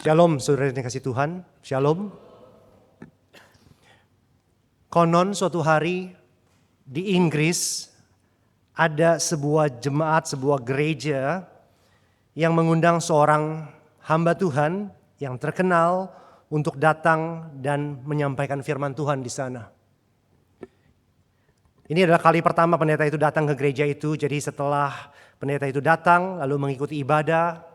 Shalom, saudara yang dikasihi Tuhan. Shalom. Konon suatu hari di Inggris ada sebuah jemaat, sebuah gereja yang mengundang seorang hamba Tuhan yang terkenal untuk datang dan menyampaikan firman Tuhan di sana. Ini adalah kali pertama pendeta itu datang ke gereja itu. Jadi setelah pendeta itu datang lalu mengikuti ibadah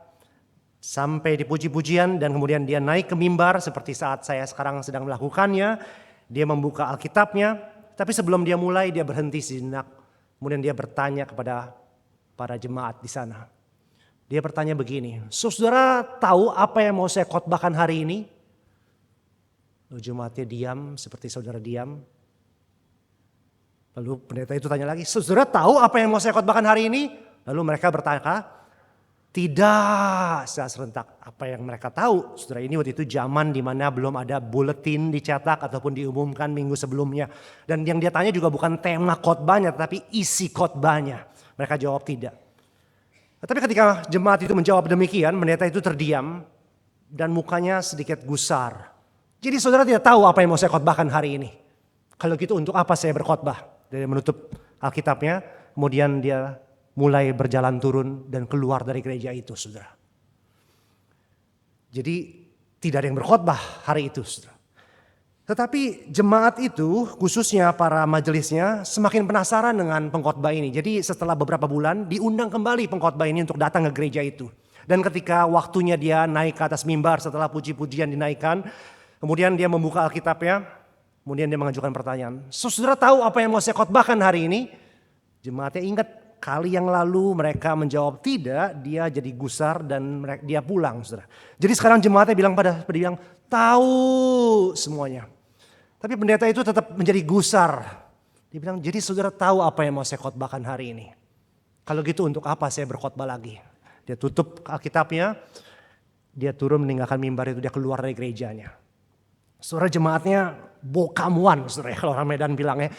sampai di puji-pujian dan kemudian dia naik ke mimbar seperti saat saya sekarang sedang melakukannya. Dia membuka Alkitabnya, tapi sebelum dia mulai dia berhenti sejenak. Kemudian dia bertanya kepada para jemaat di sana. Dia bertanya begini, saudara tahu apa yang mau saya khotbahkan hari ini? Lalu jemaatnya diam seperti saudara diam. Lalu pendeta itu tanya lagi, saudara tahu apa yang mau saya khotbahkan hari ini? Lalu mereka bertanya, tidak, secara serentak. Apa yang mereka tahu, saudara, ini waktu itu zaman di mana belum ada buletin dicetak ataupun diumumkan minggu sebelumnya. Dan yang dia tanya juga bukan tema khotbahnya, tetapi isi khotbahnya. Mereka jawab tidak. Tapi ketika jemaat itu menjawab demikian, pendeta itu terdiam dan mukanya sedikit gusar. Jadi saudara tidak tahu apa yang mau saya khotbahkan hari ini. Kalau gitu untuk apa saya berkhotbah? Dia menutup Alkitabnya, kemudian dia mulai berjalan turun dan keluar dari gereja itu, saudara. Jadi tidak ada yang berkhotbah hari itu, saudara. Tetapi jemaat itu, khususnya para majelisnya, semakin penasaran dengan pengkhotbah ini. Jadi setelah beberapa bulan diundang kembali pengkhotbah ini untuk datang ke gereja itu. Dan ketika waktunya dia naik ke atas mimbar setelah puji-pujian dinaikkan, kemudian dia membuka Alkitabnya, kemudian dia mengajukan pertanyaan, saudara tahu apa yang mau saya khotbahkan hari ini? Jemaatnya ingat. Kali yang lalu mereka menjawab tidak, dia jadi gusar dan dia pulang, saudara. Jadi sekarang jemaatnya bilang tahu semuanya. Tapi pendeta itu tetap menjadi gusar. Dia bilang, jadi saudara tahu apa yang mau saya khotbahkan hari ini? Kalau gitu untuk apa saya berkhotbah lagi? Dia tutup Alkitabnya, dia turun meninggalkan mimbar itu, dia keluar dari gerejanya. Saudara, jemaatnya bokamuan, saudara, kalau orang Medan bilangnya.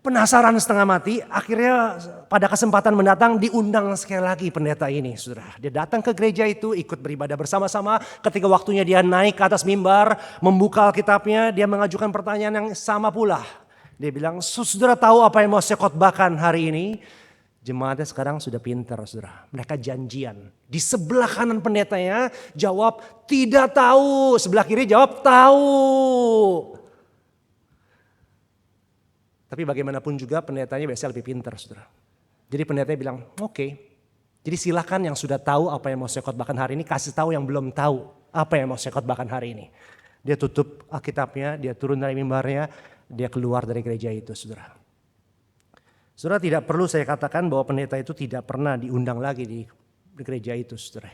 Penasaran setengah mati, akhirnya pada kesempatan mendatang diundang sekali lagi pendeta ini, saudara. Dia datang ke gereja itu, ikut beribadah bersama-sama. Ketika waktunya dia naik ke atas mimbar, membuka Alkitabnya, dia mengajukan pertanyaan yang sama pula. Dia bilang, saudara tahu apa yang mau saya khotbahkan hari ini? Jemaatnya sekarang sudah pintar, saudara. Mereka janjian. Di sebelah kanan pendetanya jawab tidak tahu. Sebelah kiri jawab tahu. Tapi bagaimanapun juga pendetanya biasanya lebih pintar, saudara. Jadi pendetanya bilang oke. Jadi silakan yang sudah tahu apa yang mau saya khotbahkan hari ini, kasih tahu yang belum tahu apa yang mau saya khotbahkan hari ini. Dia tutup Alkitabnya, dia turun dari mimbarnya, dia keluar dari gereja itu, saudara. Saudara, tidak perlu saya katakan bahwa pendeta itu tidak pernah diundang lagi di gereja itu, saudara.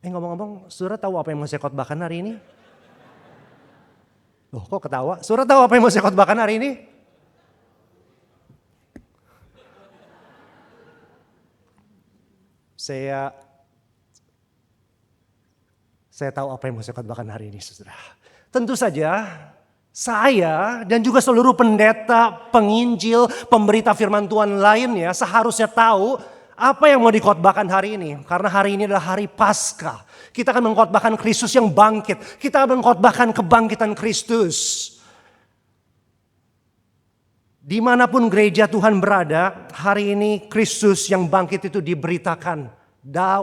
Ngomong-ngomong, saudara tahu apa yang mau saya khotbahkan hari ini? Loh, kok ketawa? Saudara tahu apa yang mau saya khotbahkan hari ini? Saya tahu apa yang mau saya khotbahkan hari ini, saudara. Tentu saja saya dan juga seluruh pendeta, penginjil, pemberita firman Tuhan lainnya seharusnya tahu apa yang mau dikhotbahkan hari ini. Karena hari ini adalah hari Paskah. Kita akan mengkhotbahkan Kristus yang bangkit. Kita akan mengkhotbahkan kebangkitan Kristus. Dimanapun gereja Tuhan berada, hari ini Kristus yang bangkit itu diberitakan.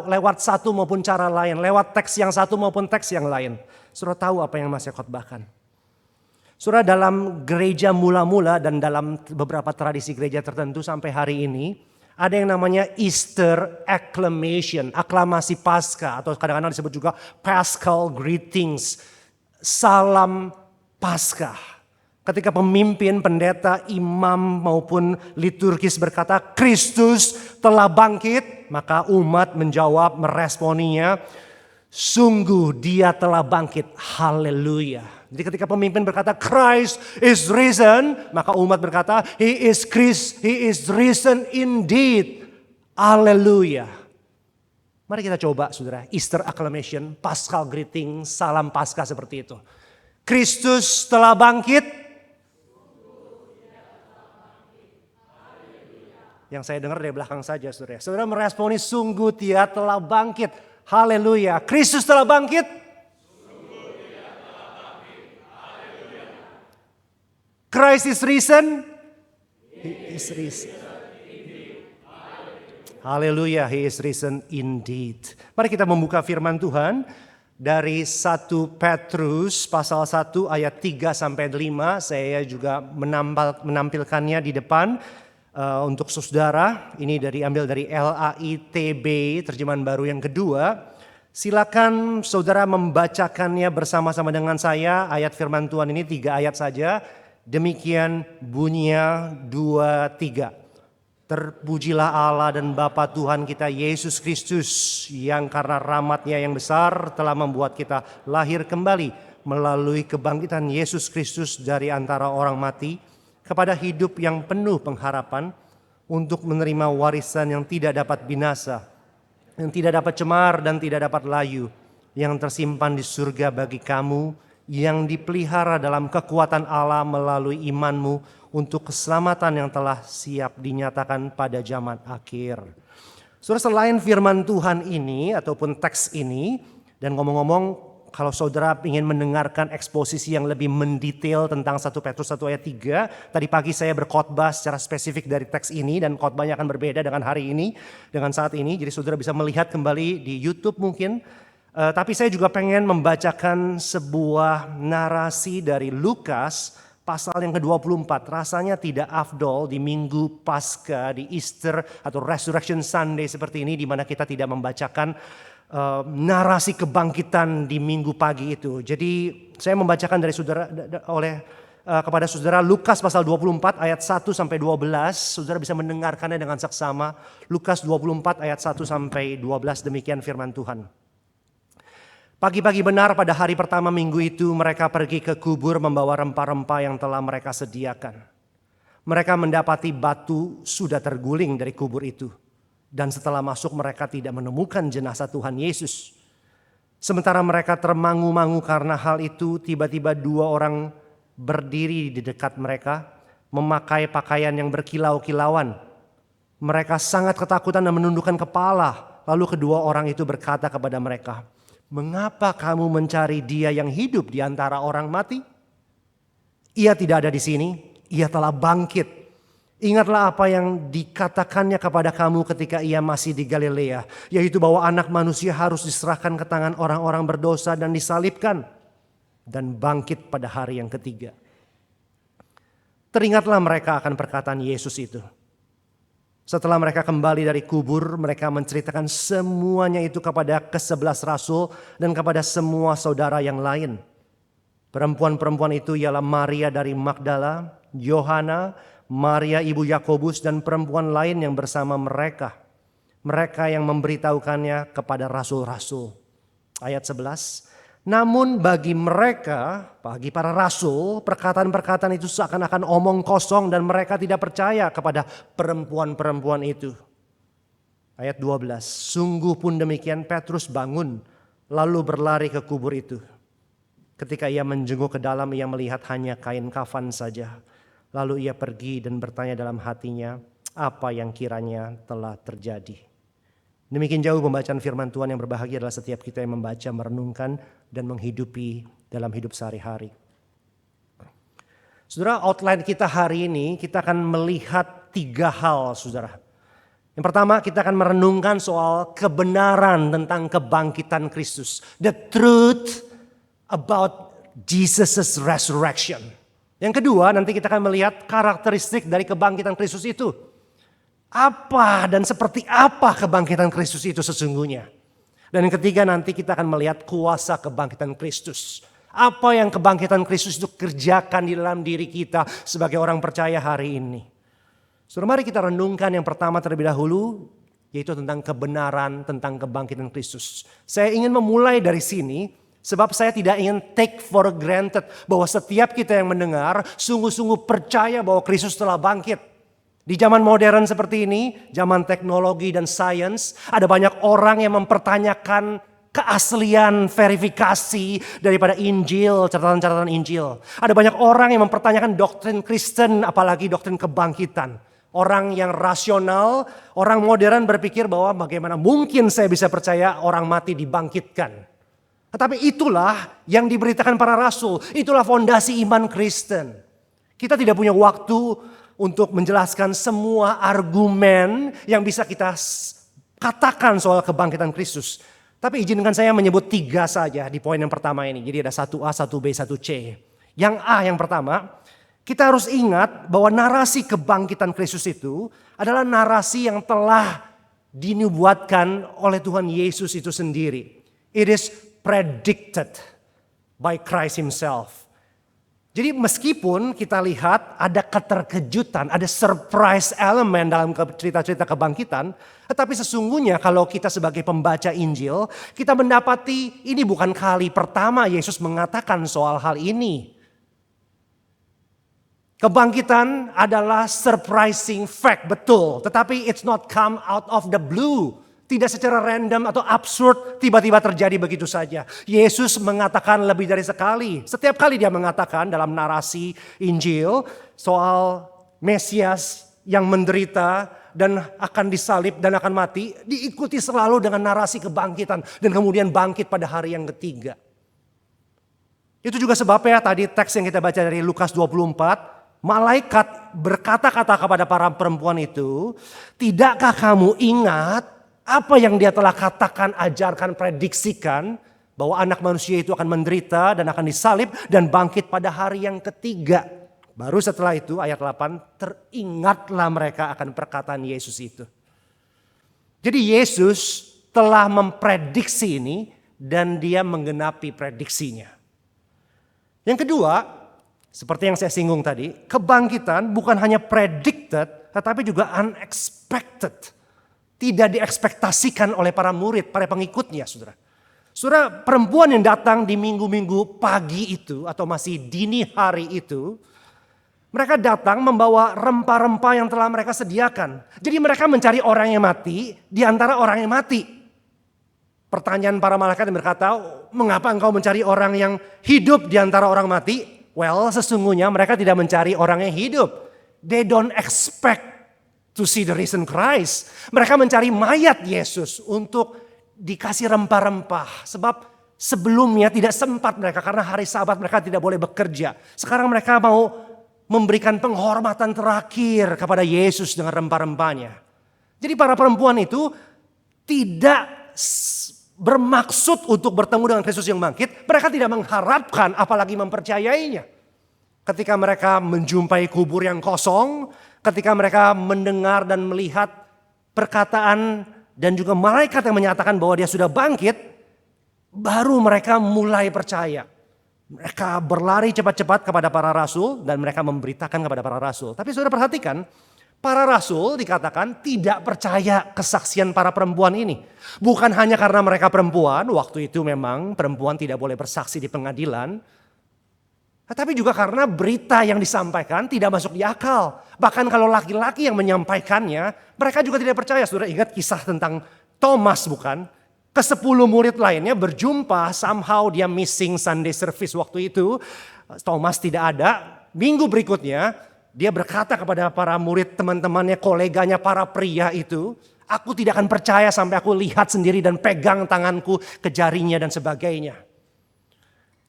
Lewat satu maupun cara lain. Lewat teks yang satu maupun teks yang lain. Saudara tahu apa yang masih khotbahkan. Saudara, dalam gereja mula-mula dan dalam beberapa tradisi gereja tertentu sampai hari ini, ada yang namanya Easter Acclamation, aklamasi Paskah, atau kadang-kadang disebut juga Paschal Greetings, salam Paskah. Ketika pemimpin, pendeta, imam maupun liturgis berkata Kristus telah bangkit, maka umat menjawab, meresponinya, sungguh dia telah bangkit, haleluya. Jadi ketika pemimpin berkata Christ is risen, maka umat berkata He is risen indeed. Haleluya. Mari kita coba, saudara, Easter Acclamation, Paschal Greeting, salam Paskah seperti itu. Kristus telah bangkit. Yang saya dengar dari belakang saja, saudara. Saudara meresponi sungguh dia telah bangkit. Haleluya. Kristus telah bangkit. Christ is risen. He is risen. Haleluya, He is risen indeed. Mari kita membuka firman Tuhan dari 1 Petrus pasal 1 ayat 3 sampai 5. Saya juga menampilkannya di depan untuk saudara. Ini diambil dari LAITB, terjemahan baru yang kedua. Silakan saudara membacakannya bersama-sama dengan saya. Ayat firman Tuhan ini 3 ayat saja. Demikian bunyinya 2, 3. Terpujilah Allah dan Bapa Tuhan kita Yesus Kristus yang karena rahmat-Nya yang besar telah membuat kita lahir kembali melalui kebangkitan Yesus Kristus dari antara orang mati kepada hidup yang penuh pengharapan untuk menerima warisan yang tidak dapat binasa, yang tidak dapat cemar dan tidak dapat layu, yang tersimpan di surga bagi kamu yang dipelihara dalam kekuatan Allah melalui imanmu untuk keselamatan yang telah siap dinyatakan pada zaman akhir. Saudara, selain firman Tuhan ini ataupun teks ini, dan ngomong-ngomong kalau saudara ingin mendengarkan eksposisi yang lebih mendetail tentang 1 Petrus 1 ayat 3, tadi pagi saya berkhotbah secara spesifik dari teks ini dan khotbahnya akan berbeda dengan hari ini, dengan saat ini. Jadi saudara bisa melihat kembali di YouTube mungkin. Tapi saya juga pengen membacakan sebuah narasi dari Lukas pasal yang ke-24. Rasanya tidak afdol di minggu Paskah, di Easter atau Resurrection Sunday seperti ini, di mana kita tidak membacakan narasi kebangkitan di minggu pagi itu. Jadi saya membacakan dari saudara kepada saudara Lukas pasal 24 ayat 1 sampai 12. Saudara bisa mendengarkannya dengan saksama. Lukas 24 ayat 1 sampai 12, demikian firman Tuhan. Pagi-pagi benar pada hari pertama minggu itu mereka pergi ke kubur membawa rempah-rempah yang telah mereka sediakan. Mereka mendapati batu sudah terguling dari kubur itu. Dan setelah masuk mereka tidak menemukan jenazah Tuhan Yesus. Sementara mereka termangu-mangu karena hal itu, tiba-tiba 2 orang berdiri di dekat mereka, memakai pakaian yang berkilau-kilauan. Mereka sangat ketakutan dan menundukkan kepala. Lalu kedua orang itu berkata kepada mereka, "Mengapa kamu mencari Dia yang hidup di antara orang mati? Ia tidak ada di sini, Ia telah bangkit. Ingatlah apa yang dikatakannya kepada kamu ketika Ia masih di Galilea, yaitu bahwa Anak Manusia harus diserahkan ke tangan orang-orang berdosa dan disalibkan, dan bangkit pada hari yang ketiga." Teringatlah mereka akan perkataan Yesus itu. Setelah mereka kembali dari kubur, mereka menceritakan semuanya itu kepada ke-11 rasul dan kepada semua saudara yang lain. Perempuan-perempuan itu ialah Maria dari Magdala, Yohana, Maria ibu Yakobus dan perempuan lain yang bersama mereka. Mereka yang memberitahukannya kepada rasul-rasul. Ayat 11. Namun bagi mereka, bagi para rasul, perkataan-perkataan itu seakan-akan omong kosong dan mereka tidak percaya kepada perempuan-perempuan itu. Ayat 12. Sungguh pun demikian Petrus bangun lalu berlari ke kubur itu. Ketika ia menjenguk ke dalam, ia melihat hanya kain kafan saja. Lalu ia pergi dan bertanya dalam hatinya apa yang kiranya telah terjadi. Demikian jauh pembacaan firman Tuhan. Yang berbahagia adalah setiap kita yang membaca, merenungkan, dan menghidupi dalam hidup sehari-hari. Saudara, outline kita hari ini kita akan melihat 3 hal, saudara. Yang pertama, kita akan merenungkan soal kebenaran tentang kebangkitan Kristus. The truth about Jesus' resurrection. Yang kedua, nanti kita akan melihat karakteristik dari kebangkitan Kristus itu. Apa dan seperti apa kebangkitan Kristus itu sesungguhnya. Dan yang ketiga, nanti kita akan melihat kuasa kebangkitan Kristus. Apa yang kebangkitan Kristus itu kerjakan di dalam diri kita sebagai orang percaya hari ini. Saudara, mari kita renungkan yang pertama terlebih dahulu, yaitu tentang kebenaran tentang kebangkitan Kristus. Saya ingin memulai dari sini, sebab saya tidak ingin take for granted bahwa setiap kita yang mendengar sungguh-sungguh percaya bahwa Kristus telah bangkit. Di zaman modern seperti ini, zaman teknologi dan sains, ada banyak orang yang mempertanyakan keaslian verifikasi daripada Injil, catatan-catatan Injil. Ada banyak orang yang mempertanyakan doktrin Kristen, apalagi doktrin kebangkitan. Orang yang rasional, orang modern berpikir bahwa bagaimana mungkin saya bisa percaya orang mati dibangkitkan. Tetapi itulah yang diberitakan para rasul. Itulah fondasi iman Kristen. Kita tidak punya waktu untuk menjelaskan semua argumen yang bisa kita katakan soal kebangkitan Kristus. Tapi izinkan saya menyebut 3 saja di poin yang pertama ini. Jadi ada 1A, 1B, 1C. Yang A yang pertama, kita harus ingat bahwa narasi kebangkitan Kristus itu adalah narasi yang telah dinubuatkan oleh Tuhan Yesus itu sendiri. It is predicted by Christ himself. Jadi meskipun kita lihat ada keterkejutan, ada surprise element dalam cerita-cerita kebangkitan. Tetapi sesungguhnya kalau kita sebagai pembaca Injil, kita mendapati ini bukan kali pertama Yesus mengatakan soal hal ini. Kebangkitan adalah surprising fact, betul. Tetapi it's not come out of the blue. Tidak secara random atau absurd tiba-tiba terjadi begitu saja. Yesus mengatakan lebih dari sekali. Setiap kali dia mengatakan dalam narasi Injil soal Mesias yang menderita dan akan disalib dan akan mati. Diikuti selalu dengan narasi kebangkitan dan kemudian bangkit pada hari yang ketiga. Itu juga sebabnya tadi teks yang kita baca dari Lukas 24. Malaikat berkata-kata kepada para perempuan itu, tidakkah kamu ingat apa yang dia telah katakan, ajarkan, prediksikan, bahwa anak manusia itu akan menderita dan akan disalib dan bangkit pada hari yang ketiga. Baru setelah itu ayat 8, teringatlah mereka akan perkataan Yesus itu. Jadi Yesus telah memprediksi ini dan dia menggenapi prediksinya. Yang kedua, seperti yang saya singgung tadi, kebangkitan bukan hanya predicted, tetapi juga unexpected. Tidak diekspektasikan oleh para murid, para pengikutnya, saudara. Saudara, perempuan yang datang di minggu-minggu pagi itu, atau masih dini hari itu, mereka datang membawa rempah-rempah yang telah mereka sediakan. Jadi mereka mencari orang yang mati di antara orang yang mati. Pertanyaan para malaikat yang berkata, mengapa engkau mencari orang yang hidup di antara orang mati? Well, sesungguhnya mereka tidak mencari orang yang hidup. They don't expect to see the risen Christ. Mereka mencari mayat Yesus untuk dikasih rempah-rempah. Sebab sebelumnya tidak sempat mereka karena hari Sabat mereka tidak boleh bekerja. Sekarang mereka mau memberikan penghormatan terakhir kepada Yesus dengan rempah-rempahnya. Jadi para perempuan itu tidak bermaksud untuk bertemu dengan Kristus yang bangkit, mereka tidak mengharapkan apalagi mempercayainya. Ketika mereka menjumpai kubur yang kosong, ketika mereka mendengar dan melihat perkataan dan juga malaikat yang menyatakan bahwa dia sudah bangkit, baru mereka mulai percaya. Mereka berlari cepat-cepat kepada para rasul dan mereka memberitakan kepada para rasul. Tapi sudah perhatikan, para rasul dikatakan tidak percaya kesaksian para perempuan ini. Bukan hanya karena mereka perempuan, waktu itu memang perempuan tidak boleh bersaksi di pengadilan. Tetapi juga karena berita yang disampaikan tidak masuk di akal. Bahkan kalau laki-laki yang menyampaikannya, mereka juga tidak percaya. Sudah ingat kisah tentang Thomas bukan? Ke-10 murid lainnya berjumpa, somehow dia missing Sunday service waktu itu. Thomas tidak ada. Minggu berikutnya, dia berkata kepada para murid, teman-temannya, koleganya, para pria itu, aku tidak akan percaya sampai aku lihat sendiri dan pegang tanganku ke jarinya dan sebagainya.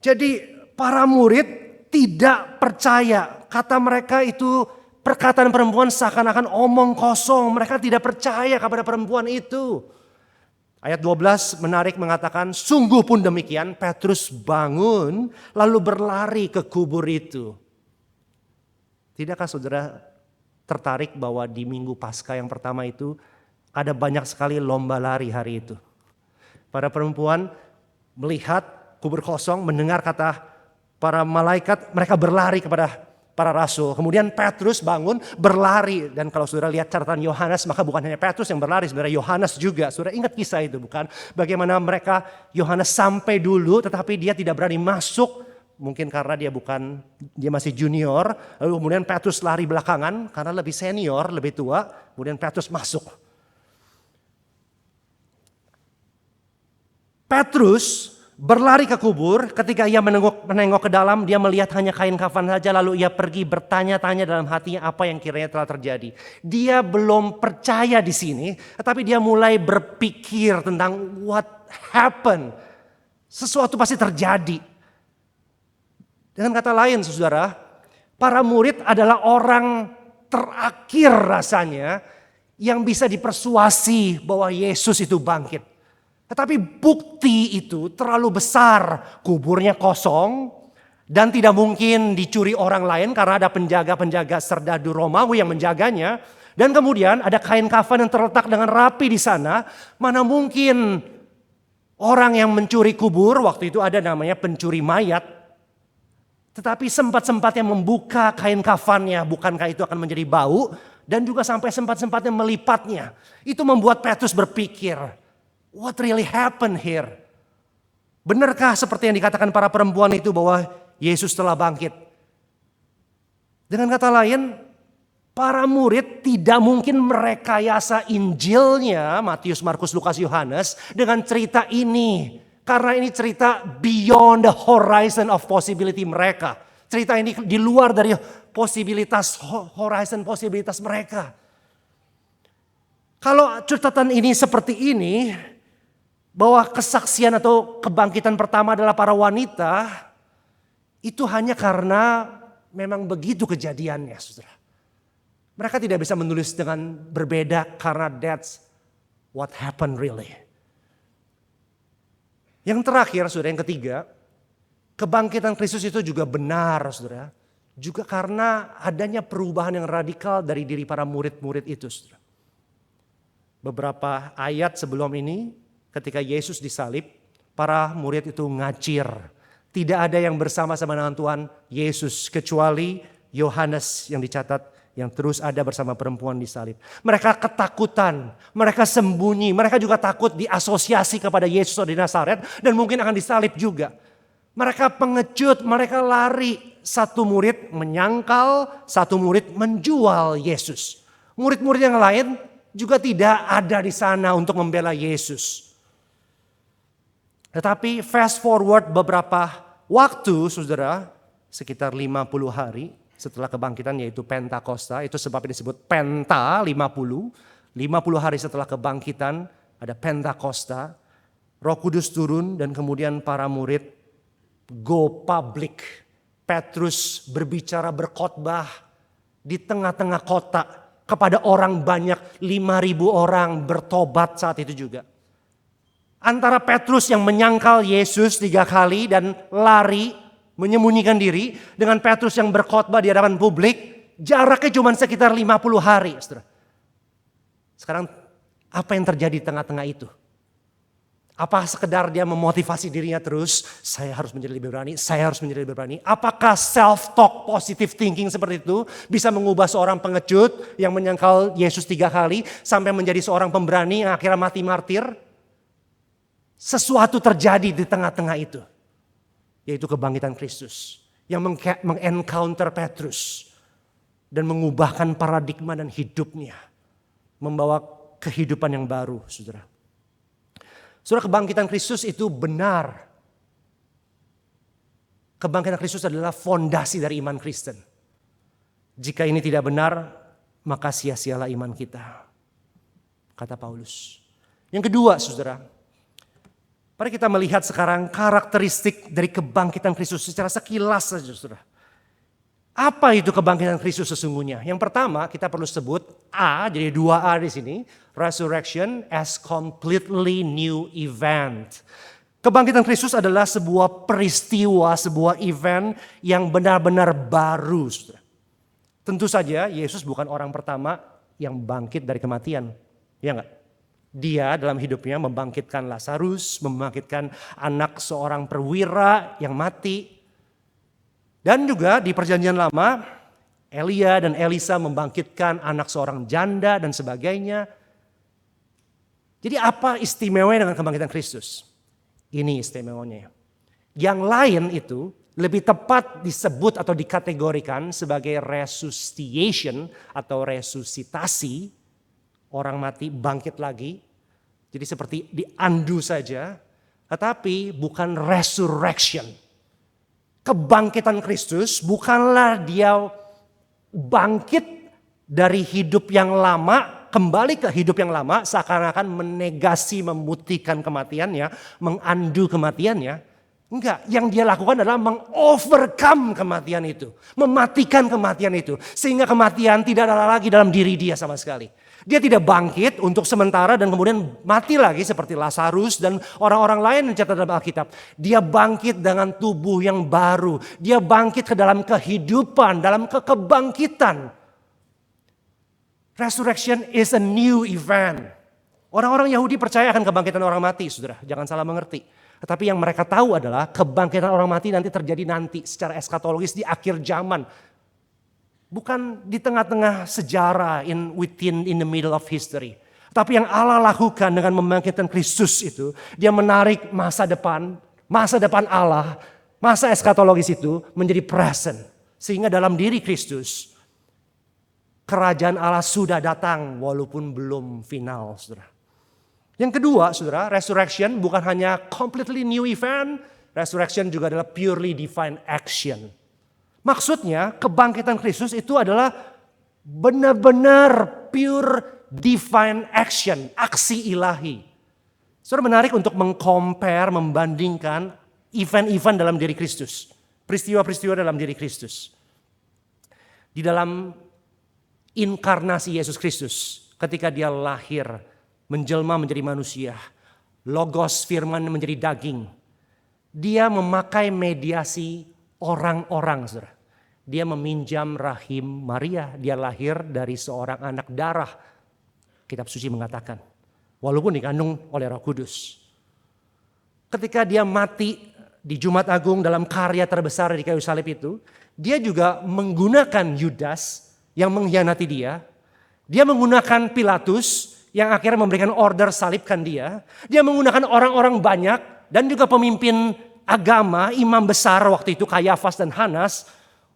Jadi para murid tidak percaya. Kata mereka itu perkataan perempuan seakan-akan omong kosong. Mereka tidak percaya kepada perempuan itu. Ayat 12 menarik mengatakan, sungguh pun demikian Petrus bangun lalu berlari ke kubur itu. Tidakkah saudara tertarik bahwa di minggu Paskah yang pertama itu ada banyak sekali lomba lari hari itu. Para perempuan melihat kubur kosong, mendengar kata para malaikat, mereka berlari kepada para rasul. Kemudian Petrus bangun berlari. Dan kalau saudara lihat catatan Yohanes, maka bukan hanya Petrus yang berlari, saudara, Yohanes juga. Saudara ingat kisah itu bukan? Bagaimana mereka, Yohanes sampai dulu tetapi dia tidak berani masuk. Mungkin karena dia masih junior. Lalu kemudian Petrus lari belakangan karena lebih senior, lebih tua. Kemudian Petrus masuk. Petrus berlari ke kubur. Ketika ia menengok ke dalam, dia melihat hanya kain kafan saja. Lalu ia pergi bertanya-tanya dalam hatinya apa yang kiranya telah terjadi. Dia belum percaya di sini, tetapi dia mulai berpikir tentang what happened. Sesuatu pasti terjadi. Dengan kata lain, saudara, para murid adalah orang terakhir rasanya yang bisa dipersuasi bahwa Yesus itu bangkit. Tetapi bukti itu terlalu besar, kuburnya kosong dan tidak mungkin dicuri orang lain karena ada penjaga-penjaga serdadu Romawi yang menjaganya. Dan kemudian ada kain kafan yang terletak dengan rapi di sana. Mana mungkin orang yang mencuri kubur, waktu itu ada namanya pencuri mayat. Tetapi sempat-sempatnya membuka kain kafannya, bukankah itu akan menjadi bau? Dan juga sampai sempat-sempatnya melipatnya. Itu membuat Petrus berpikir, what really happened here? Benarkah seperti yang dikatakan para perempuan itu bahwa Yesus telah bangkit? Dengan kata lain, para murid tidak mungkin merekayasa Injilnya, Matius, Markus, Lukas, Yohanes, dengan cerita ini. Karena ini cerita beyond the horizon of possibility mereka. Cerita ini di luar dari posibilitas, horizon posibilitas mereka. Kalau catatan ini seperti ini, bahwa kesaksian atau kebangkitan pertama adalah para wanita, itu hanya karena memang begitu kejadiannya, saudara. Mereka tidak bisa menulis dengan berbeda karena that's what happened really. Yang terakhir, saudara, yang ketiga, kebangkitan Kristus itu juga benar, saudara. Juga karena adanya perubahan yang radikal dari diri para murid-murid itu, saudara. Beberapa ayat sebelum ini, ketika Yesus disalib, para murid itu ngacir. Tidak ada yang bersama-sama dengan Tuhan Yesus kecuali Yohanes yang dicatat yang terus ada bersama perempuan disalib. Mereka ketakutan, mereka sembunyi, mereka juga takut diasosiasi kepada Yesus di Nazaret dan mungkin akan disalib juga. Mereka pengecut, mereka lari. Satu murid menyangkal, satu murid menjual Yesus. Murid-murid yang lain juga tidak ada di sana untuk membela Yesus. Tetapi fast forward beberapa waktu, saudara, sekitar 50 hari setelah kebangkitan, yaitu Pentakosta. Itu sebabnya disebut Penta 50. 50 hari setelah kebangkitan ada Pentakosta. Roh Kudus turun dan kemudian para murid go public. Petrus berbicara, berkhotbah di tengah-tengah kota kepada orang banyak. 5.000 orang bertobat saat itu juga. Antara Petrus yang menyangkal Yesus 3 kali dan lari menyembunyikan diri, dengan Petrus yang berkhotbah di hadapan publik, jaraknya cuma sekitar 50 hari. Sekarang apa yang terjadi di tengah-tengah itu? Apa sekedar dia memotivasi dirinya terus, saya harus menjadi lebih berani, saya harus menjadi lebih berani. Apakah self-talk, positive thinking seperti itu bisa mengubah seorang pengecut yang menyangkal Yesus 3 kali sampai menjadi seorang pemberani yang akhirnya mati martir? Sesuatu terjadi di tengah-tengah itu. Yaitu kebangkitan Kristus yang mengencounter Petrus dan mengubahkan paradigma dan hidupnya, membawa kehidupan yang baru, saudara. Saudara, kebangkitan Kristus itu benar. Kebangkitan Kristus adalah fondasi dari iman Kristen. Jika ini tidak benar, maka sia-sialah iman kita, kata Paulus. Yang kedua, saudara, mari kita melihat sekarang karakteristik dari kebangkitan Kristus secara sekilas saja, saudara. Apa itu kebangkitan Kristus sesungguhnya? Yang pertama kita perlu sebut A, jadi 2A di sini. Resurrection as completely new event. Kebangkitan Kristus adalah sebuah peristiwa, sebuah event yang benar-benar baru, saudara. Tentu saja Yesus bukan orang pertama yang bangkit dari kematian. Ya enggak? Dia dalam hidupnya membangkitkan Lazarus, membangkitkan anak seorang perwira yang mati. Dan juga di perjanjian lama, Elia dan Elisa membangkitkan anak seorang janda dan sebagainya. Jadi apa istimewanya dengan kebangkitan Kristus? Ini istimewanya. Yang lain itu lebih tepat disebut atau dikategorikan sebagai resuscitation atau resusitasi. Orang mati bangkit lagi. Jadi seperti diandu saja. Tetapi bukan resurrection. Kebangkitan Kristus bukanlah dia bangkit dari hidup yang lama, kembali ke hidup yang lama, seakan-akan menegasi, memutihkan kematiannya, mengandu kematiannya. Enggak, yang dia lakukan adalah mengovercome kematian itu. Mematikan kematian itu. Sehingga kematian tidak ada lagi dalam diri dia sama sekali. Dia tidak bangkit untuk sementara dan kemudian mati lagi seperti Lazarus dan orang-orang lain yang dicatat dalam Alkitab. Dia bangkit dengan tubuh yang baru. Dia bangkit ke dalam kehidupan, dalam kebangkitan. Resurrection is a new event. Orang-orang Yahudi percaya akan kebangkitan orang mati, saudara. Jangan salah mengerti. Tetapi yang mereka tahu adalah kebangkitan orang mati nanti terjadi nanti secara eskatologis di akhir zaman. Bukan di tengah-tengah sejarah in the middle of history. Tapi yang Allah lakukan dengan membangkitkan Kristus itu, dia menarik masa depan Allah, masa eskatologis itu menjadi present. Sehingga dalam diri Kristus, kerajaan Allah sudah datang walaupun belum final, saudara. Yang kedua, saudara, resurrection bukan hanya completely new event, resurrection juga adalah purely divine action. Maksudnya kebangkitan Kristus itu adalah benar-benar pure divine action, aksi ilahi. Saudara, menarik untuk mengcompare, membandingkan event-event dalam diri Kristus. Peristiwa-peristiwa dalam diri Kristus. Di dalam inkarnasi Yesus Kristus, ketika dia lahir, menjelma menjadi manusia, logos firman menjadi daging. Dia memakai mediasi orang-orang, saudara. Dia meminjam rahim Maria, dia lahir dari seorang anak darah. Kitab suci mengatakan, walaupun dikandung oleh Roh Kudus. Ketika dia mati di Jumat Agung dalam karya terbesar di kayu salib itu, dia juga menggunakan Yudas yang mengkhianati dia. Dia menggunakan Pilatus yang akhirnya memberikan order salibkan dia. Dia menggunakan orang-orang banyak dan juga pemimpin agama, imam besar waktu itu Kayafas dan Hanas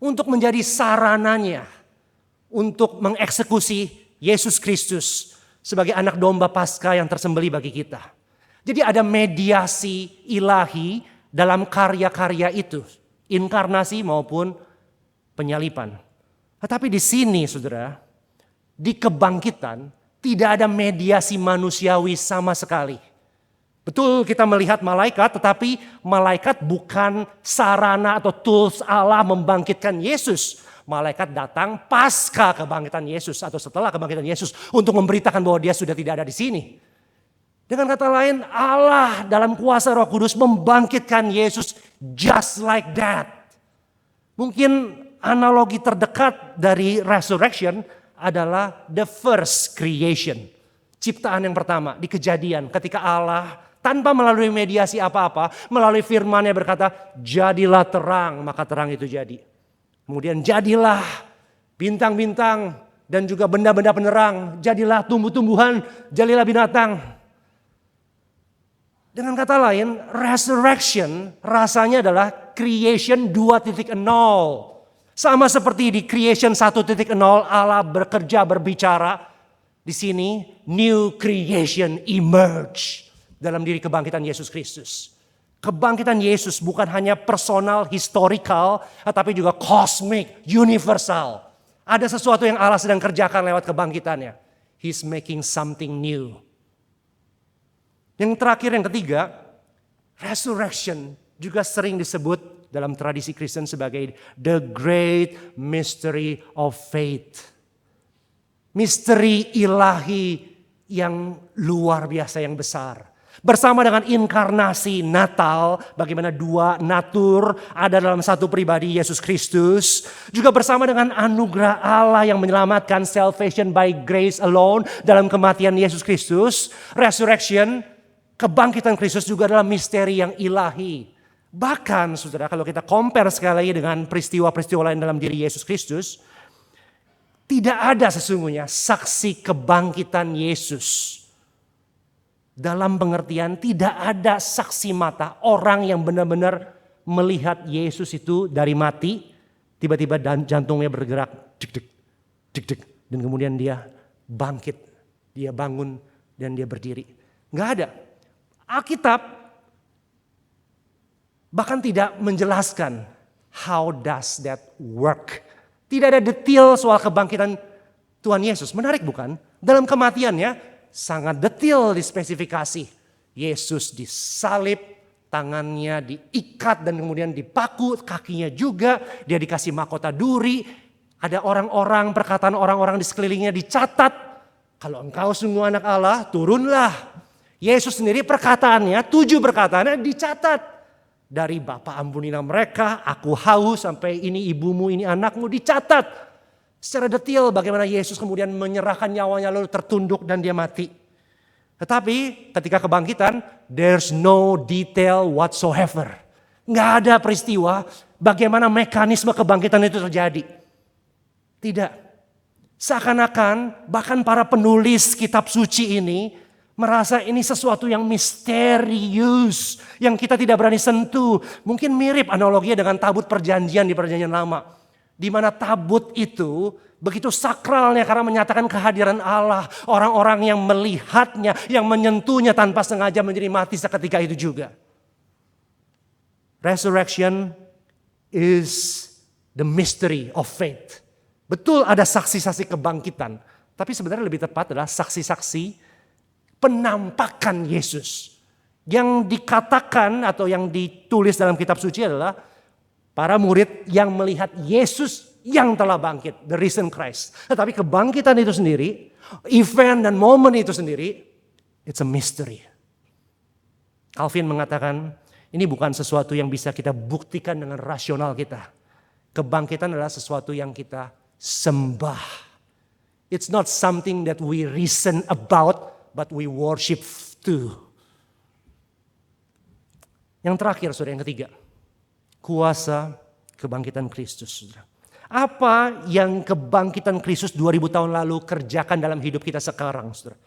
untuk menjadi sarananya untuk mengeksekusi Yesus Kristus sebagai anak domba Paskah yang tersembelih bagi kita. Jadi ada mediasi ilahi dalam karya-karya itu, inkarnasi maupun penyalipan. Tetapi di sini, saudara, di kebangkitan tidak ada mediasi manusiawi sama sekali. Betul kita melihat malaikat, tetapi malaikat bukan sarana atau tools Allah membangkitkan Yesus. Malaikat datang pasca kebangkitan Yesus atau setelah kebangkitan Yesus untuk memberitakan bahwa dia sudah tidak ada di sini. Dengan kata lain, Allah dalam kuasa Roh Kudus membangkitkan Yesus just like that. Mungkin analogi terdekat dari resurrection adalah the first creation. Ciptaan yang pertama di Kejadian ketika Allah tanpa melalui mediasi apa-apa, melalui firman-Nya berkata, jadilah terang, maka terang itu jadi. Kemudian jadilah bintang-bintang dan juga benda-benda penerang, jadilah tumbuh-tumbuhan, jadilah binatang. Dengan kata lain, resurrection rasanya adalah creation 2.0. Sama seperti di creation 1.0 Allah bekerja berbicara. Di sini new creation emerge dalam diri kebangkitan Yesus Kristus. Kebangkitan Yesus bukan hanya personal, historical, tetapi juga cosmic, universal. Ada sesuatu yang Allah sedang kerjakan lewat kebangkitannya. He's making something new. Yang terakhir, yang ketiga, resurrection juga sering disebut dalam tradisi Kristen sebagai the great mystery of faith. Misteri ilahi yang luar biasa, yang besar. Bersama dengan inkarnasi Natal, bagaimana dua natur ada dalam satu pribadi Yesus Kristus. Juga bersama dengan anugerah Allah yang menyelamatkan, salvation by grace alone dalam kematian Yesus Kristus. Resurrection, kebangkitan Kristus juga adalah misteri yang ilahi. Bahkan saudara, kalau kita compare sekali lagi dengan peristiwa-peristiwa lain dalam diri Yesus Kristus, tidak ada sesungguhnya saksi kebangkitan Yesus. Dalam pengertian tidak ada saksi mata orang yang benar-benar melihat Yesus itu dari mati, tiba-tiba jantungnya bergerak, dik-dik, dik-dik, dan kemudian dia bangkit, dia bangun dan dia berdiri. Nggak ada. Alkitab Bahkan tidak menjelaskan how does that work. Tidak ada detail soal kebangkitan Tuhan Yesus. Menarik bukan? Dalam kematiannya sangat detail dispesifikasi. Yesus disalib, tangannya diikat dan kemudian dipaku, kakinya juga. Dia dikasih mahkota duri. Ada orang-orang, perkataan orang-orang di sekelilingnya dicatat. Kalau engkau sungguh anak Allah, turunlah. Yesus sendiri perkataannya, 7 perkataannya dicatat. Dari Bapa ampunilah mereka, aku haus, sampai ini ibumu, ini anakmu, dicatat. Secara detail bagaimana Yesus kemudian menyerahkan nyawanya lalu tertunduk dan dia mati. Tetapi ketika kebangkitan, there's no detail whatsoever. Nggak ada peristiwa bagaimana mekanisme kebangkitan itu terjadi. Tidak. Seakan-akan bahkan para penulis kitab suci ini merasa ini sesuatu yang misterius yang kita tidak berani sentuh. Mungkin mirip analoginya dengan tabut perjanjian di perjanjian lama. Di mana tabut itu begitu sakralnya karena menyatakan kehadiran Allah. Orang-orang yang melihatnya, yang menyentuhnya tanpa sengaja menjadi mati seketika itu juga. Resurrection is the mystery of faith. Betul ada saksi-saksi kebangkitan. Tapi sebenarnya lebih tepat adalah saksi-saksi penampakan Yesus. Yang dikatakan atau yang ditulis dalam kitab suci adalah para murid yang melihat Yesus yang telah bangkit. The risen Christ. Tetapi kebangkitan itu sendiri, event dan momen itu sendiri, it's a mystery. Calvin mengatakan ini bukan sesuatu yang bisa kita buktikan dengan rasional kita. Kebangkitan adalah sesuatu yang kita sembah. It's not something that we reason about, but we worship too. Yang terakhir, saudara, yang ketiga. Kuasa kebangkitan Kristus, saudara. Apa yang kebangkitan Kristus 2000 tahun lalu kerjakan dalam hidup kita sekarang, saudara?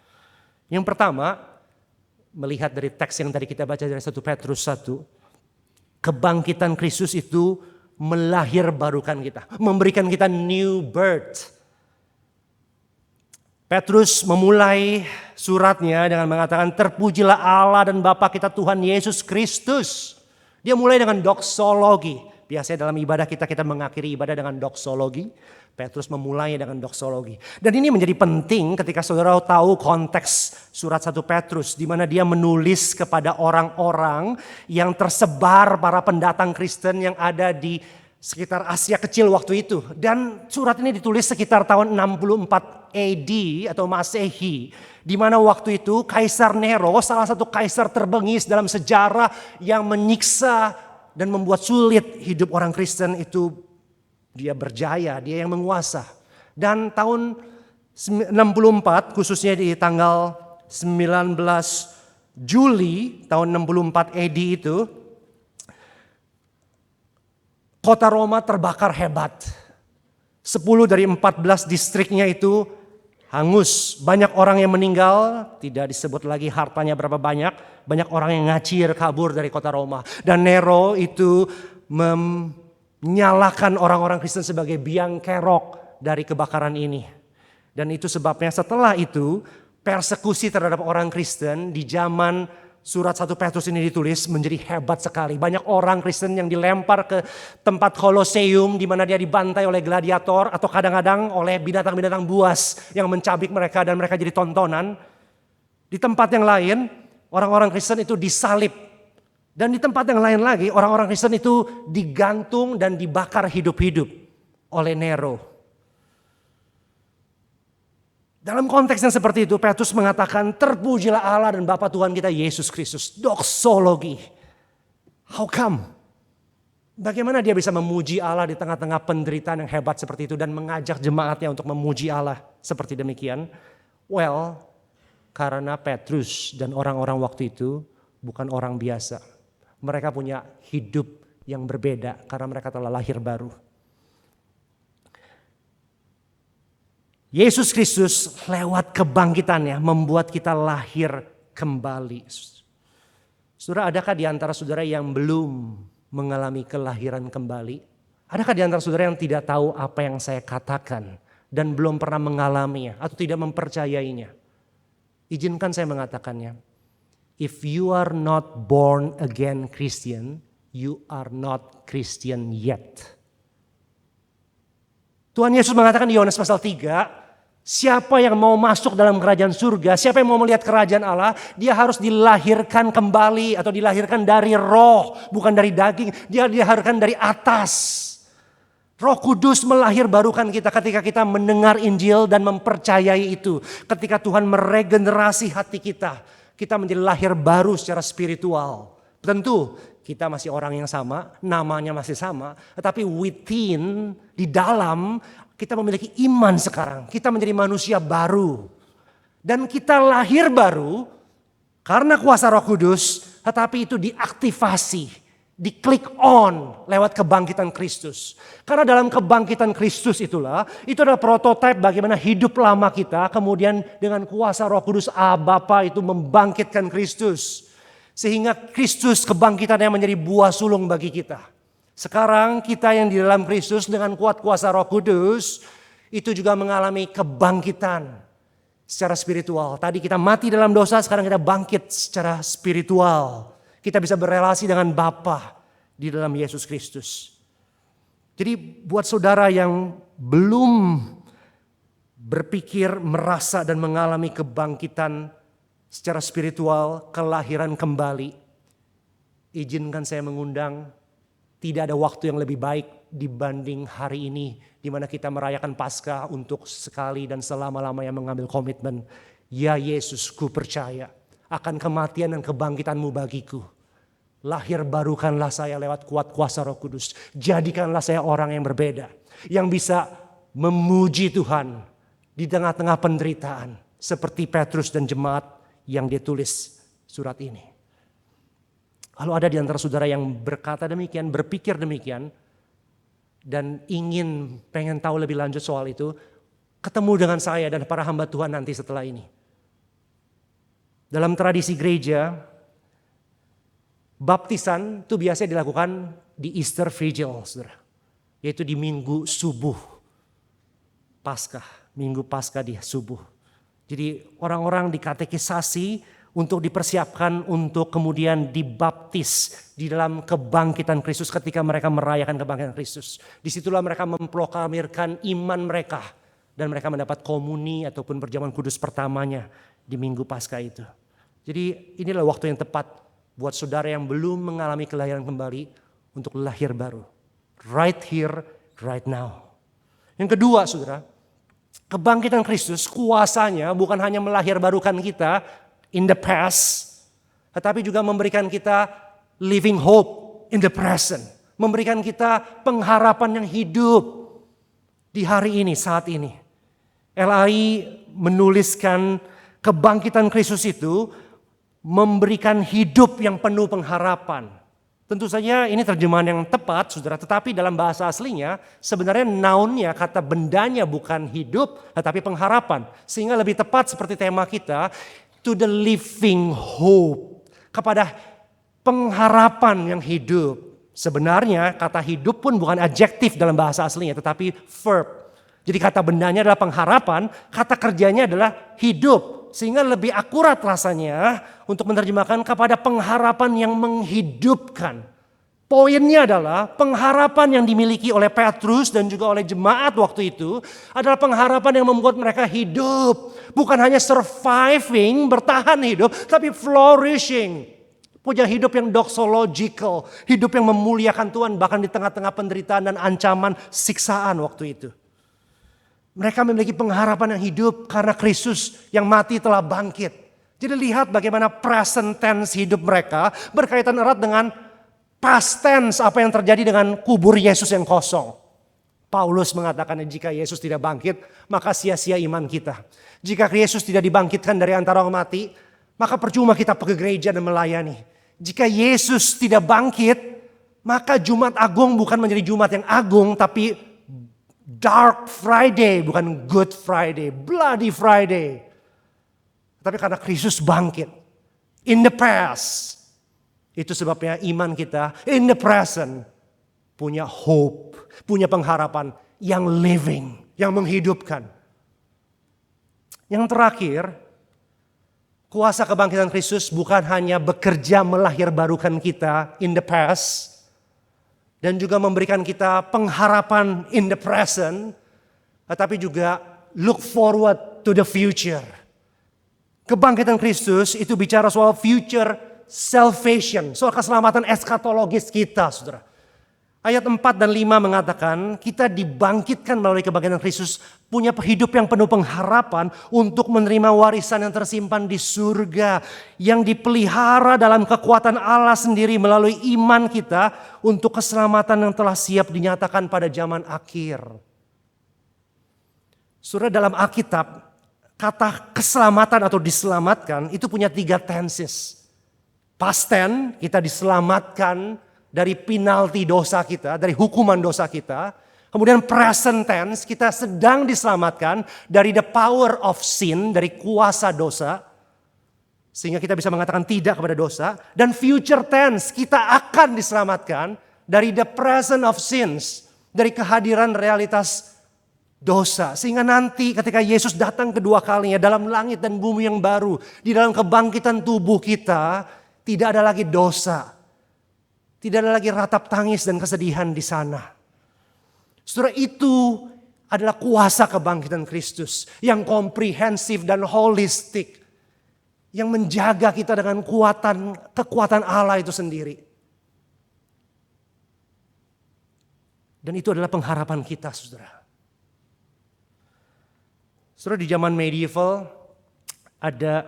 Yang pertama, melihat dari teks yang tadi kita baca dari 1 Petrus 1. Kebangkitan Kristus itu melahirbarukan kita, memberikan kita new birth. Petrus memulai suratnya dengan mengatakan terpujilah Allah dan Bapa kita Tuhan Yesus Kristus. Dia mulai dengan doksologi. Biasanya dalam ibadah kita mengakhiri ibadah dengan doksologi. Petrus memulainya dengan doksologi. Dan ini menjadi penting ketika saudara tahu konteks surat 1 Petrus. Di mana dia menulis kepada orang-orang yang tersebar para pendatang Kristen yang ada di sekitar Asia Kecil waktu itu. Dan surat ini ditulis sekitar tahun 64 AD atau Masehi. Di mana waktu itu Kaisar Nero, salah satu kaisar terbengis dalam sejarah yang menyiksa dan membuat sulit hidup orang Kristen itu. Dia berjaya, dia yang menguasa. Dan tahun 64 khususnya di tanggal 19 Juli tahun 64 AD itu, kota Roma terbakar hebat. 10 dari 14 distriknya itu hangus. Banyak orang yang meninggal, tidak disebut lagi hartanya berapa banyak. Banyak orang yang ngacir kabur dari kota Roma. Dan Nero itu menyalahkan orang-orang Kristen sebagai biang kerok dari kebakaran ini. Dan itu sebabnya setelah itu persekusi terhadap orang Kristen di zaman surat 1 Petrus ini ditulis menjadi hebat sekali. Banyak orang Kristen yang dilempar ke tempat Koloseum di mana dia dibantai oleh gladiator atau kadang-kadang oleh binatang-binatang buas yang mencabik mereka dan mereka jadi tontonan. Di tempat yang lain orang-orang Kristen itu disalib. Dan di tempat yang lain lagi orang-orang Kristen itu digantung dan dibakar hidup-hidup oleh Nero. Dalam konteks yang seperti itu Petrus mengatakan terpujilah Allah dan Bapa Tuhan kita Yesus Kristus. Doksologi. How come? Bagaimana dia bisa memuji Allah di tengah-tengah penderitaan yang hebat seperti itu dan mengajak jemaatnya untuk memuji Allah seperti demikian? Well, karena Petrus dan orang-orang waktu itu bukan orang biasa. Mereka punya hidup yang berbeda karena mereka telah lahir baru. Yesus Kristus lewat kebangkitannya membuat kita lahir kembali. Saudara, adakah di antara saudara yang belum mengalami kelahiran kembali? Adakah di antara saudara yang tidak tahu apa yang saya katakan dan belum pernah mengalaminya atau tidak mempercayainya? Izinkan saya mengatakannya. If you are not born again Christian, you are not Christian yet. Tuhan Yesus mengatakan di Yohanes pasal 3, siapa yang mau masuk dalam kerajaan surga, siapa yang mau melihat kerajaan Allah, dia harus dilahirkan kembali atau dilahirkan dari roh, bukan dari daging. Dia dilahirkan dari atas. Roh Kudus melahirbarukan kita ketika kita mendengar Injil dan mempercayai itu. Ketika Tuhan meregenerasi hati kita, kita menjadi lahir baru secara spiritual. Tentu kita masih orang yang sama, namanya masih sama, tetapi within, di dalam, kita memiliki iman sekarang. Kita menjadi manusia baru. Dan kita lahir baru karena kuasa Roh Kudus, tetapi itu diaktifasi, diklik on lewat kebangkitan Kristus. Karena dalam kebangkitan Kristus itulah, itu adalah prototipe bagaimana hidup lama kita, kemudian dengan kuasa Roh Kudus Bapa itu membangkitkan Kristus. Sehingga Kristus kebangkitannya menjadi buah sulung bagi kita. Sekarang kita yang di dalam Kristus dengan kuat kuasa Roh Kudus, itu juga mengalami kebangkitan secara spiritual. Tadi kita mati dalam dosa, sekarang kita bangkit secara spiritual. Kita bisa berelasi dengan Bapa di dalam Yesus Kristus. Jadi buat saudara yang belum berpikir, merasa dan mengalami kebangkitan secara spiritual, kelahiran kembali, izinkan saya mengundang, tidak ada waktu yang lebih baik dibanding hari ini, di mana kita merayakan Paskah untuk sekali dan selama-lamanya mengambil komitmen. Ya Yesus, ku percaya akan kematian dan kebangkitanmu bagiku. Lahir barukanlah saya lewat kuat kuasa Roh Kudus. Jadikanlah saya orang yang berbeda. Yang bisa memuji Tuhan di tengah-tengah penderitaan. Seperti Petrus dan jemaat yang dia tulis surat ini. Kalau ada di antara saudara yang berkata demikian, berpikir demikian, dan pengen tahu lebih lanjut soal itu, ketemu dengan saya dan para hamba Tuhan nanti setelah ini. Dalam tradisi gereja, baptisan itu biasa dilakukan di Easter Vigil, saudara. Yaitu di minggu subuh Paskah, minggu Paskah di subuh. Jadi orang-orang dikatekisasi untuk dipersiapkan untuk kemudian dibaptis di dalam kebangkitan Kristus ketika mereka merayakan kebangkitan Kristus. Disitulah mereka memproklamirkan iman mereka dan mereka mendapat komuni ataupun perjamuan kudus pertamanya di minggu Paskah itu. Jadi inilah waktu yang tepat buat saudara yang belum mengalami kelahiran kembali untuk lahir baru. Right here, right now. Yang kedua saudara, kebangkitan Kristus kuasanya bukan hanya melahirbarukan kita in the past, tetapi juga memberikan kita living hope in the present. Memberikan kita pengharapan yang hidup di hari ini, saat ini. LAI menuliskan kebangkitan Kristus itu memberikan hidup yang penuh pengharapan. Tentu saja ini terjemahan yang tepat, saudara. Tetapi dalam bahasa aslinya sebenarnya nounnya, kata bendanya bukan hidup, tetapi pengharapan. Sehingga lebih tepat seperti tema kita, to the living hope. Kepada pengharapan yang hidup. Sebenarnya kata hidup pun bukan adjektif dalam bahasa aslinya, tetapi verb. Jadi kata bendanya adalah pengharapan, kata kerjanya adalah hidup. Sehingga lebih akurat rasanya untuk menerjemahkan kepada pengharapan yang menghidupkan. Poinnya adalah pengharapan yang dimiliki oleh Petrus dan juga oleh jemaat waktu itu adalah pengharapan yang membuat mereka hidup. Bukan hanya surviving, bertahan hidup, tapi flourishing. Punya hidup yang doxological, hidup yang memuliakan Tuhan bahkan di tengah-tengah penderitaan dan ancaman siksaan waktu itu. Mereka memiliki pengharapan yang hidup karena Kristus yang mati telah bangkit. Jadi lihat bagaimana present tense hidup mereka berkaitan erat dengan past tense apa yang terjadi dengan kubur Yesus yang kosong. Paulus mengatakan jika Yesus tidak bangkit maka sia-sia iman kita. Jika Yesus tidak dibangkitkan dari antara orang mati maka percuma kita pergi gereja dan melayani. Jika Yesus tidak bangkit maka Jumat Agung bukan menjadi Jumat yang agung tapi Dark Friday, bukan Good Friday, Bloody Friday. Tapi karena Kristus bangkit. In the past. Itu sebabnya iman kita in the present. Punya hope, punya pengharapan yang living, yang menghidupkan. Yang terakhir, kuasa kebangkitan Kristus bukan hanya bekerja melahirbarukan kita in the past. dan juga memberikan kita pengharapan in the present, tetapi juga look forward to the future. Kebangkitan Kristus itu bicara soal future salvation, soal keselamatan eskatologis kita, saudara. Ayat 4 dan 5 mengatakan kita dibangkitkan melalui kebangkitan Kristus, punya hidup yang penuh pengharapan untuk menerima warisan yang tersimpan di surga, yang dipelihara dalam kekuatan Allah sendiri melalui iman kita untuk keselamatan yang telah siap dinyatakan pada zaman akhir. Saudara, dalam Alkitab kata keselamatan atau diselamatkan itu punya 3 tenses. Past tense, kita diselamatkan dari penalti dosa kita, dari hukuman dosa kita. Kemudian present tense, kita sedang diselamatkan dari the power of sin, dari kuasa dosa. Sehingga kita bisa mengatakan tidak kepada dosa. Dan future tense, kita akan diselamatkan dari the present of sins, dari kehadiran realitas dosa. Sehingga nanti ketika Yesus datang kedua kalinya dalam langit dan bumi yang baru, di dalam kebangkitan tubuh kita, tidak ada lagi dosa. Tidak ada lagi ratap tangis dan kesedihan di sana. Saudara, itu adalah kuasa kebangkitan Kristus yang komprehensif dan holistik. Yang menjaga kita dengan kekuatan Allah itu sendiri. Dan itu adalah pengharapan kita, saudara. Saudara, di zaman medieval ada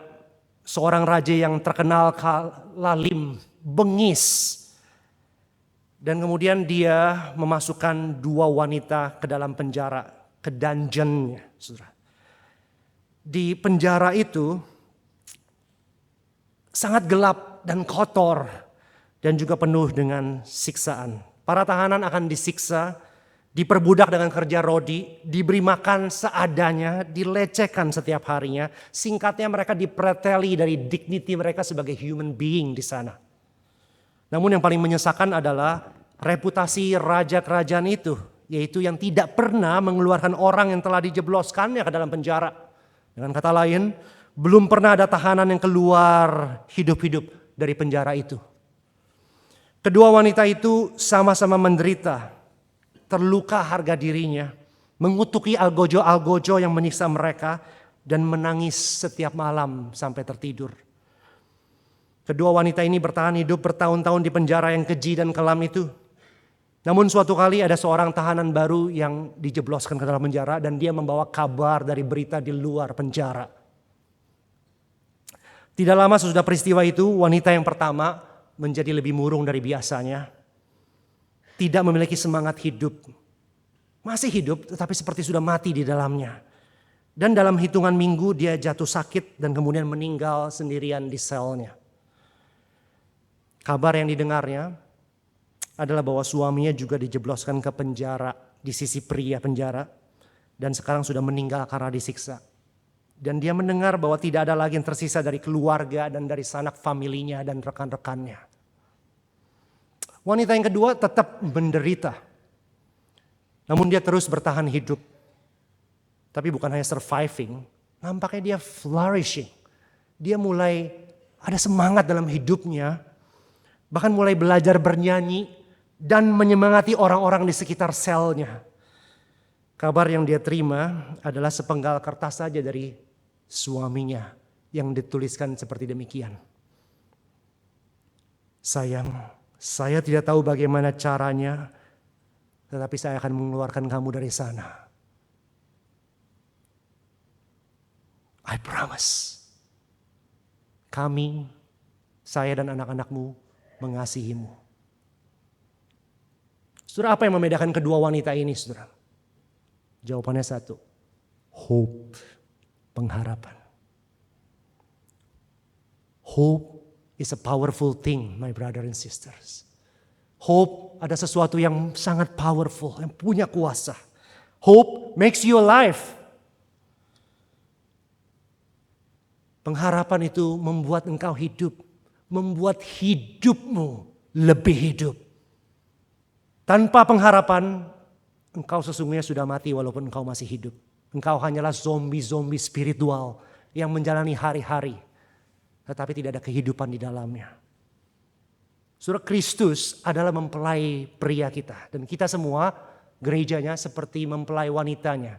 seorang raja yang terkenal lalim, bengis. Dan kemudian dia memasukkan 2 wanita ke dalam penjara, ke dungeonnya, saudara. Di penjara itu sangat gelap dan kotor dan juga penuh dengan siksaan. Para tahanan akan disiksa, diperbudak dengan kerja rodi, diberi makan seadanya, dilecehkan setiap harinya. Singkatnya mereka dipreteli dari dignity mereka sebagai human being di sana. Namun yang paling menyesakan adalah reputasi raja kerajaan itu, yaitu yang tidak pernah mengeluarkan orang yang telah dijebloskannya ke dalam penjara. Dengan kata lain, belum pernah ada tahanan yang keluar hidup-hidup dari penjara itu. Kedua wanita itu sama-sama menderita, terluka harga dirinya, mengutuki algojo-algojo yang menyiksa mereka, dan menangis setiap malam sampai tertidur. Kedua wanita ini bertahan hidup bertahun-tahun di penjara yang keji dan kelam itu. Namun suatu kali ada seorang tahanan baru yang dijebloskan ke dalam penjara dan dia membawa kabar dari berita di luar penjara. Tidak lama sesudah peristiwa itu, wanita yang pertama menjadi lebih murung dari biasanya. Tidak memiliki semangat hidup. Masih hidup tetapi seperti sudah mati di dalamnya. Dan dalam hitungan minggu dia jatuh sakit dan kemudian meninggal sendirian di selnya. Kabar yang didengarnya adalah bahwa suaminya juga dijebloskan ke penjara di sisi pria penjara dan sekarang sudah meninggal karena disiksa. Dan dia mendengar bahwa tidak ada lagi yang tersisa dari keluarga dan dari sanak familinya dan rekan-rekannya. Wanita yang kedua tetap menderita. Namun dia terus bertahan hidup. Tapi bukan hanya surviving, nampaknya dia flourishing. Dia mulai ada semangat dalam hidupnya. Bahkan mulai belajar bernyanyi dan menyemangati orang-orang di sekitar selnya. Kabar yang dia terima adalah sepenggal kertas saja dari suaminya yang dituliskan seperti demikian. Sayang, saya tidak tahu bagaimana caranya, tetapi saya akan mengeluarkan kamu dari sana. I promise. Kami, saya dan anak-anakmu mengasihimu. Saudara, apa yang membedakan kedua wanita ini, saudara? Jawabannya satu. Hope, pengharapan. Hope is a powerful thing, my brother and sisters. Hope ada sesuatu yang sangat powerful, yang punya kuasa. Hope makes you alive. Pengharapan itu membuat engkau hidup. Membuat hidupmu lebih hidup. Tanpa pengharapan, engkau sesungguhnya sudah mati walaupun engkau masih hidup. Engkau hanyalah zombie-zombie spiritual yang menjalani hari-hari, tetapi tidak ada kehidupan di dalamnya. Saudara, Kristus adalah mempelai pria kita. Dan kita semua gerejanya seperti mempelai wanitanya.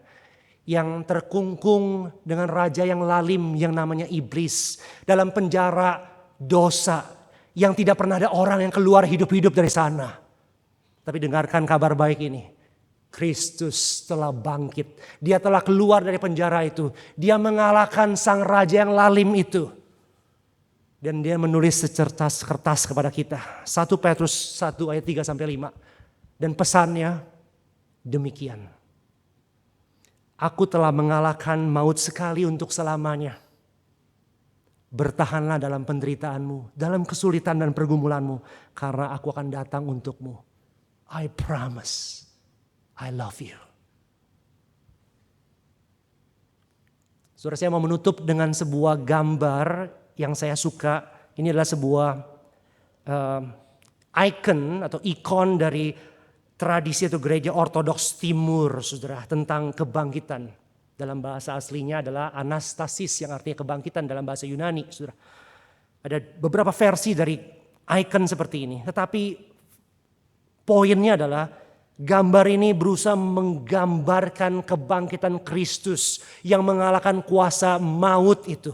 Yang terkungkung dengan raja yang lalim yang namanya iblis. Dalam penjara dosa. Yang tidak pernah ada orang yang keluar hidup-hidup dari sana. Tapi dengarkan kabar baik ini. Kristus telah bangkit. Dia telah keluar dari penjara itu. Dia mengalahkan sang raja yang lalim itu. Dan dia menulis secercas kertas kepada kita. 1 Petrus 1 ayat 3-5. Dan pesannya demikian. Aku telah mengalahkan maut sekali untuk selamanya. Bertahanlah dalam penderitaanmu, dalam kesulitan dan pergumulanmu. Karena aku akan datang untukmu. I promise, I love you. Saudara, saya mau menutup dengan sebuah gambar yang saya suka. Ini adalah sebuah icon atau ikon dari tradisi atau gereja ortodoks timur, saudara, tentang kebangkitan. Dalam bahasa aslinya adalah anastasis yang artinya kebangkitan dalam bahasa Yunani, saudara. Ada beberapa versi dari icon seperti ini. Tetapi poinnya adalah gambar ini berusaha menggambarkan kebangkitan Kristus yang mengalahkan kuasa maut itu.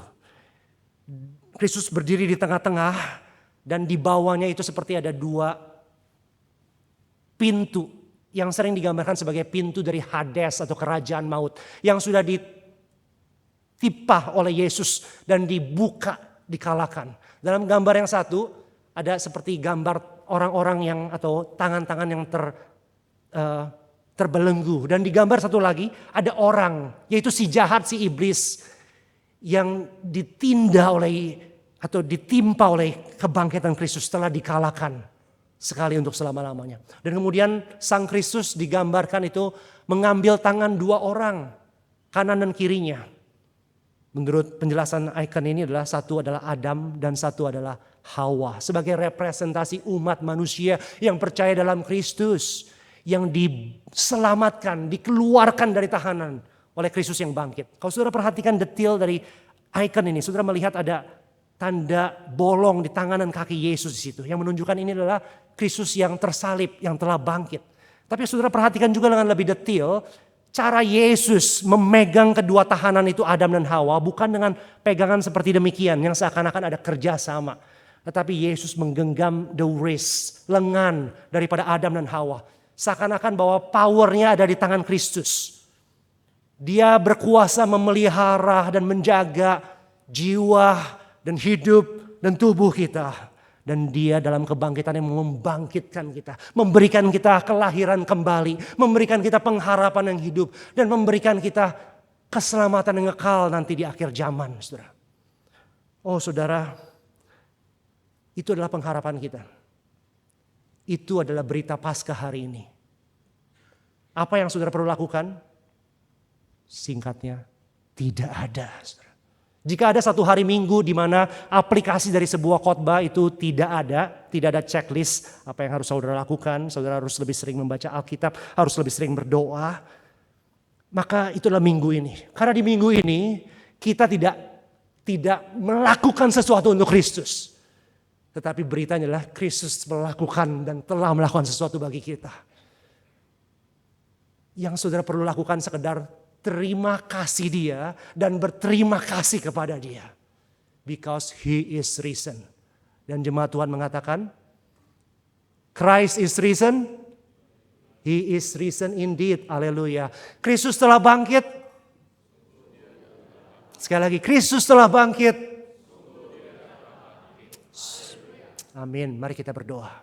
Kristus berdiri di tengah-tengah dan di bawahnya itu seperti ada 2 pintu yang sering digambarkan sebagai pintu dari Hades atau kerajaan maut yang sudah ditipah oleh Yesus dan dibuka, dikalahkan. Dalam gambar yang satu ada seperti gambar orang-orang yang atau tangan-tangan yang terbelenggu, dan di gambar satu lagi ada orang, yaitu si jahat, si iblis yang ditimpa oleh kebangkitan Kristus setelah dikalahkan sekali untuk selama-lamanya. Dan kemudian Sang Kristus digambarkan itu mengambil tangan 2 orang, kanan dan kirinya. Menurut penjelasan icon ini adalah satu adalah Adam dan satu adalah Hawa. Sebagai representasi umat manusia yang percaya dalam Kristus. Yang diselamatkan, dikeluarkan dari tahanan oleh Kristus yang bangkit. Kalau saudara perhatikan detail dari icon ini, saudara melihat ada tanda bolong di tangan dan kaki Yesus di situ. Yang menunjukkan ini adalah Kristus yang tersalib, yang telah bangkit. Tapi saudara perhatikan juga dengan lebih detail, cara Yesus memegang kedua tahanan itu Adam dan Hawa bukan dengan pegangan seperti demikian yang seakan-akan ada kerjasama. Tetapi Yesus menggenggam the wrist, lengan daripada Adam dan Hawa. Seakan-akan bahwa powernya ada di tangan Kristus. Dia berkuasa memelihara dan menjaga jiwa dan hidup dan tubuh kita. Dan dia dalam kebangkitannya membangkitkan kita. Memberikan kita kelahiran kembali. Memberikan kita pengharapan yang hidup. Dan memberikan kita keselamatan yang kekal nanti di akhir zaman, saudara. Oh saudara, itu adalah pengharapan kita. Itu adalah berita Paskah hari ini. Apa yang saudara perlu lakukan? Singkatnya, tidak ada. Saudara. Jika ada satu hari Minggu di mana aplikasi dari sebuah khotbah itu tidak ada checklist apa yang harus saudara lakukan, saudara harus lebih sering membaca Alkitab, harus lebih sering berdoa, maka itulah minggu ini. Karena di minggu ini kita tidak melakukan sesuatu untuk Kristus. Tetapi beritanya adalah Kristus melakukan dan telah melakukan sesuatu bagi kita. Yang saudara perlu lakukan sekedar terima kasih dia dan berterima kasih kepada dia. Because he is risen. Dan jemaat Tuhan mengatakan, Christ is risen. He is risen indeed. Haleluya. Kristus telah bangkit. Sekali lagi, Kristus telah bangkit. Amin. Mari kita berdoa.